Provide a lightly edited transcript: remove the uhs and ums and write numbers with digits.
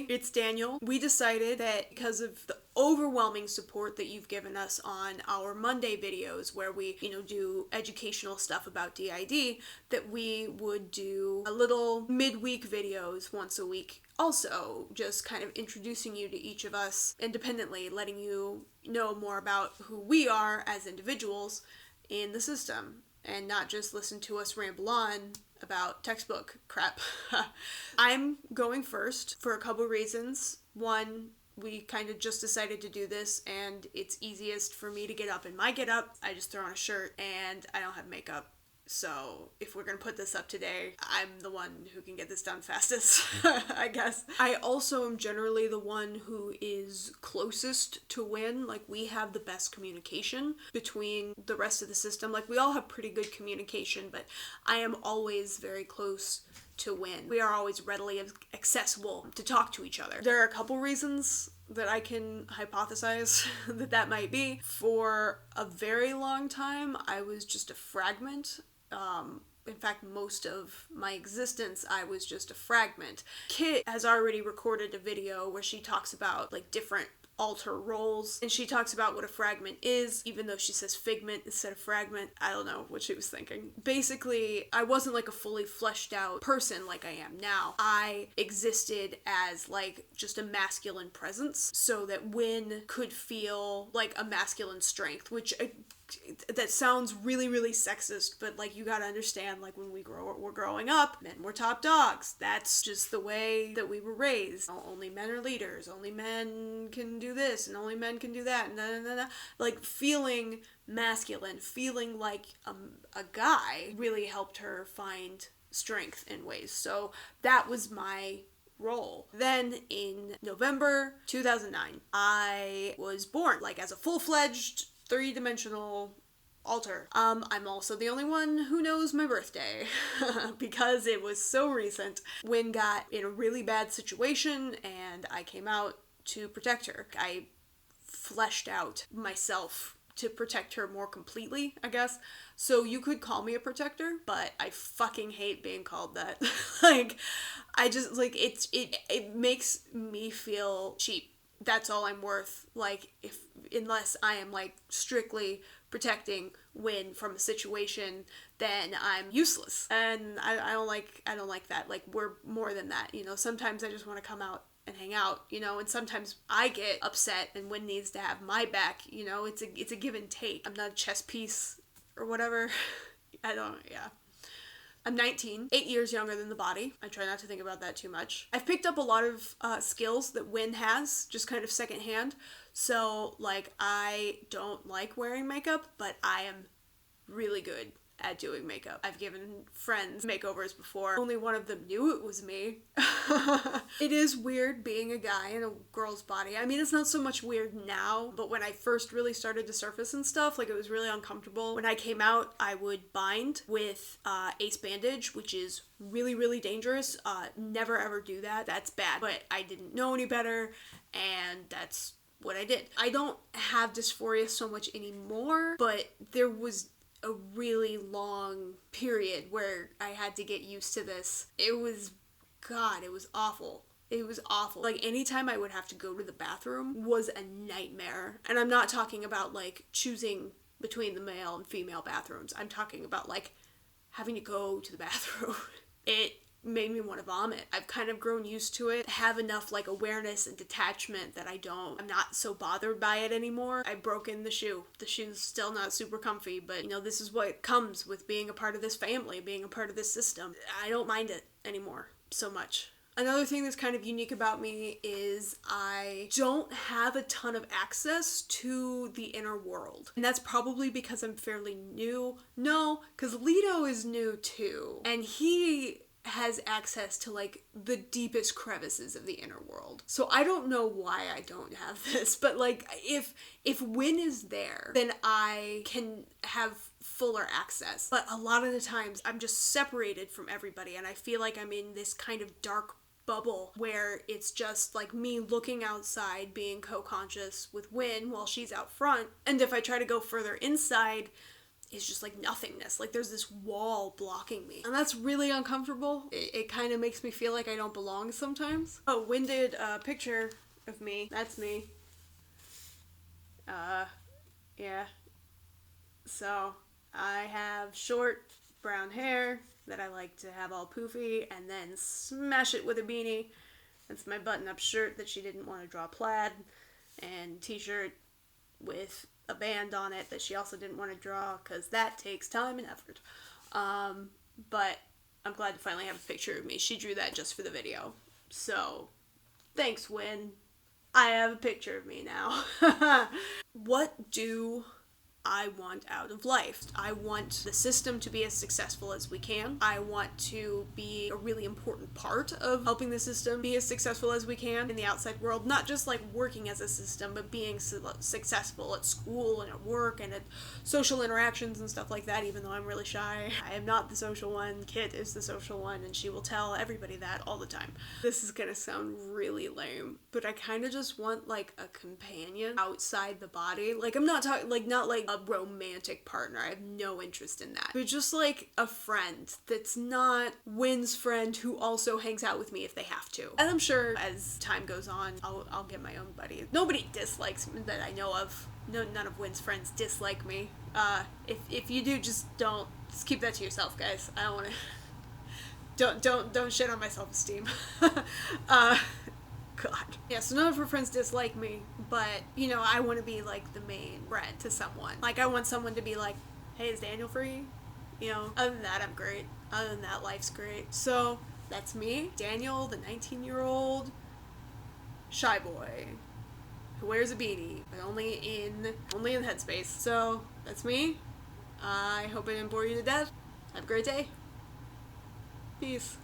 it's Daniel. We decided that because of the overwhelming support that you've given us on our Monday videos where we, do educational stuff about DID, that we would do a little midweek videos once a week. Also, just kind of introducing you to each of us independently, letting you know more about who we are as individuals in the system, and not just listen to us ramble on about textbook crap. I'm going first for a couple reasons. One, we kind of just decided to do this, and it's easiest for me to get up in my get up. I just throw on a shirt, and I don't have makeup. So if we're going to put this up today, I'm the one who can get this done fastest, I guess. I also am generally the one who is closest to win. Like, we have the best communication between the rest of the system. Like, we all have pretty good communication, but I am always very close to win. We are always readily accessible to talk to each other. There are a couple reasons that I can hypothesize that might be. For a very long time, I was just a fragment. In fact, most of my existence, I was just a fragment. Kit has already recorded a video where she talks about, different alter roles, and she talks about what a fragment is, even though she says figment instead of fragment. I don't know what she was thinking. Basically, I wasn't a fully fleshed out person like I am now. I existed as just a masculine presence, so that Win could feel like a masculine strength, which that sounds really, really sexist, but you gotta understand, when we're growing up, men were top dogs. That's just the way that we were raised. Only men are leaders, only men can do this, and only men can do that, and feeling masculine, feeling like a guy really helped her find strength in ways. So that was my role. Then in November 2009, I was born, as a full-fledged three-dimensional alter. I'm also the only one who knows my birthday because it was so recent. Wynn got in a really bad situation and I came out to protect her. I fleshed out myself to protect her more completely, I guess. So you could call me a protector, but I fucking hate being called that. I just, it makes me feel cheap. That's all I'm worth. Unless I am strictly protecting Win from a situation, then I'm useless. And I don't like that. We're more than that. Sometimes I just want to come out and hang out, and sometimes I get upset and Win needs to have my back, it's a give and take. I'm not a chess piece or whatever. I'm 19, 8 years younger than the body. I try not to think about that too much. I've picked up a lot of skills that Win has, just kind of secondhand. So, I don't like wearing makeup, but I am really good at doing makeup. I've given friends makeovers before. Only one of them knew it was me. It is weird being a guy in a girl's body. I mean, it's not so much weird now, but when I first really started to surface and stuff, it was really uncomfortable. When I came out, I would bind with ace bandage, which is really, really dangerous. Never ever do that. That's bad. But I didn't know any better, and that's what I did. I don't have dysphoria so much anymore, but there was a really long period where I had to get used to this. It was awful. It was awful. Anytime I would have to go to the bathroom was a nightmare. And I'm not talking about, choosing between the male and female bathrooms. I'm talking about, having to go to the bathroom. It made me want to vomit. I've kind of grown used to it. I have enough awareness and detachment that I'm not so bothered by it anymore. I've broken the shoe. The shoe's still not super comfy, but this is what comes with being a part of this family, being a part of this system. I don't mind it anymore so much. Another thing that's kind of unique about me is I don't have a ton of access to the inner world. And that's probably because I'm fairly new. No, because Leto is new too. And he has access to the deepest crevices of the inner world. So I don't know why I don't have this, but if Win is there, then I can have fuller access. But a lot of the times I'm just separated from everybody and I feel like I'm in this kind of dark bubble where it's just me looking outside, being co-conscious with Win while she's out front. And if I try to go further inside, is just like nothingness. Like there's this wall blocking me. And that's really uncomfortable. It kind of makes me feel like I don't belong sometimes. Oh, Wynn did a picture of me. That's me. Yeah. So, I have short brown hair that I like to have all poofy and then smash it with a beanie. That's my button-up shirt that she didn't want to draw plaid, and t-shirt with a band on it that she also didn't want to draw because that takes time and effort. But I'm glad to finally have a picture of me. She drew that just for the video. So, thanks, Wynn. I have a picture of me now. What do I want out of life? I want the system to be as successful as we can. I want to be a really important part of helping the system be as successful as we can in the outside world. Not just like working as a system, but being successful at school and at work and at social interactions and stuff like that, even though I'm really shy. I am not the social one. Kit is the social one, and she will tell everybody that all the time. This is gonna sound really lame, but I kind of just want like a companion outside the body. Like I'm not talking like not like a romantic partner. I have no interest in that. But just like a friend that's not Wynn's friend who also hangs out with me if they have to. And I'm sure as time goes on, I'll get my own buddy. Nobody dislikes me that I know of. No, none of Wynn's friends dislike me. If you do, just keep that to yourself, guys. I don't want to. Don't shit on my self-esteem. God. Yeah, so none of her friends dislike me, but, you know, I want to be, like, the main friend to someone. Like, I want someone to be like, hey, is Daniel free? You know, other than that, I'm great. Other than that, life's great. So, that's me, Daniel, the 19-year-old shy boy who wears a beanie, but only in Headspace. So, that's me. I hope I didn't bore you to death. Have a great day. Peace.